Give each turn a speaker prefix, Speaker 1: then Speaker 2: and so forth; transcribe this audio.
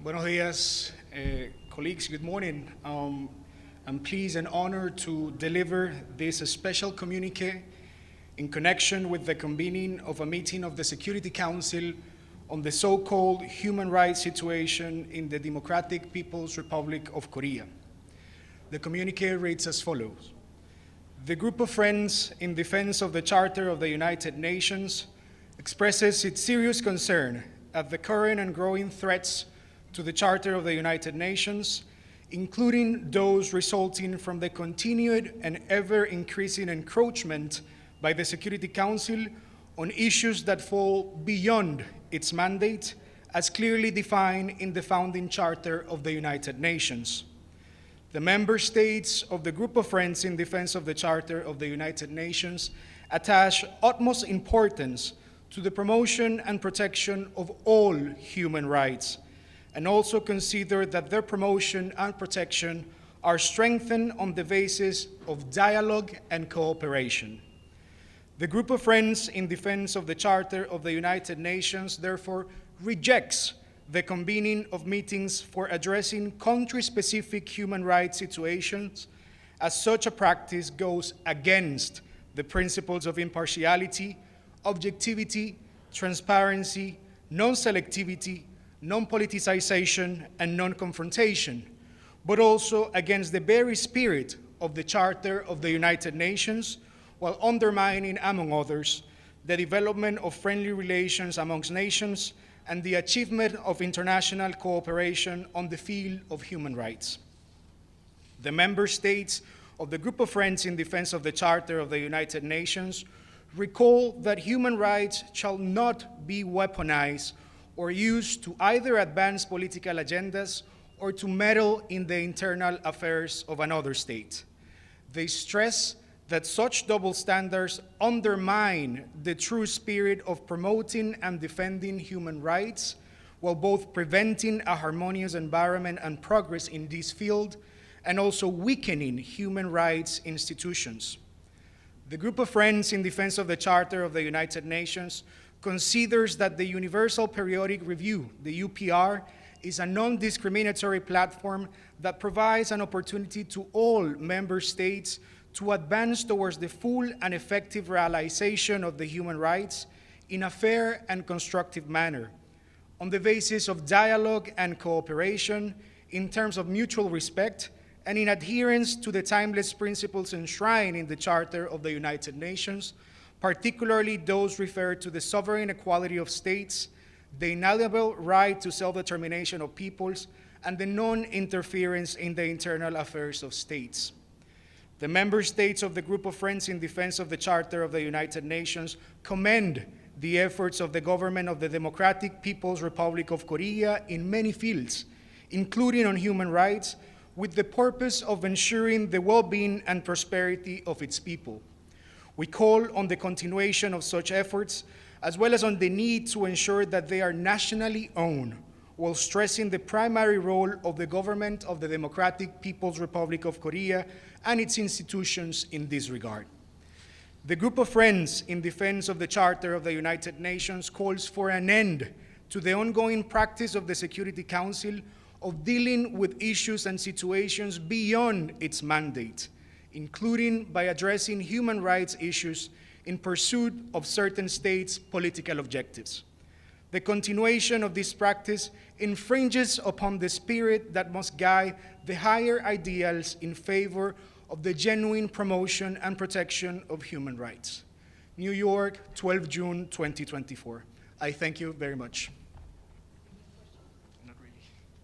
Speaker 1: Buenos días, colleagues. Good morning. I'm pleased and honored to deliver this special communique in connection with the convening of a meeting of the Security Council on the so-called human rights situation in the Democratic People's Republic of Korea. The communique reads as follows. The group of friends in defense of the Charter of the United Nations expresses its serious concern at the current and growing threats to the Charter of the United Nations, including those resulting from the continued and ever-increasing encroachment by the Security Council on issues that fall beyond its mandate, as clearly defined in the founding Charter of the United Nations. The member states of the Group of Friends in Defense of the Charter of the United Nations attach utmost importance to the promotion and protection of all human rights, and also consider that their promotion and protection are strengthened on the basis of dialogue and cooperation. The Group of Friends in Defense of the Charter of the United Nations therefore rejects the convening of meetings for addressing country-specific human rights situations, as such a practice goes against the principles of impartiality, objectivity, transparency, non-selectivity, non-politicization, and non-confrontation, but also against the very spirit of the Charter of the United Nations, while undermining, among others, the development of friendly relations amongst nations and the achievement of international cooperation on the field of human rights. The member states of the Group of Friends in Defense of the Charter of the United Nations recall that human rights shall not be weaponized or used to either advance political agendas or to meddle in the internal affairs of another state. They stress that such double standards undermine the true spirit of promoting and defending human rights, while both preventing a harmonious environment and progress in this field, and also weakening human rights institutions. The Group of Friends in Defense of the Charter of the United Nations considers that the Universal Periodic Review, the UPR, is a non-discriminatory platform that provides an opportunity to all member states to advance towards the full and effective realization of the human rights in a fair and constructive manner, on the basis of dialogue and cooperation in terms of mutual respect and in adherence to the timeless principles enshrined in the Charter of the United Nations, particularly those referred to the sovereign equality of states, the inalienable right to self-determination of peoples, and the non-interference in the internal affairs of states. The member states of the Group of Friends in Defense of the Charter of the United Nations commend the efforts of the government of the Democratic People's Republic of Korea in many fields, including on human rights, with the purpose of ensuring the well-being and prosperity of its people. We call on the continuation of such efforts, as well as on the need to ensure that they are nationally owned, while stressing the primary role of the government of the Democratic People's Republic of Korea and its institutions in this regard. The Group of Friends in Defense of the Charter of the United Nations calls for an end to the ongoing practice of the Security Council of dealing with issues and situations beyond its mandate, including by addressing human rights issues in pursuit of certain states' political objectives. The continuation of this practice infringes upon the spirit that must guide the higher ideals in favor of the genuine promotion and protection of human rights. New York, 12 June 2024. I thank you very much.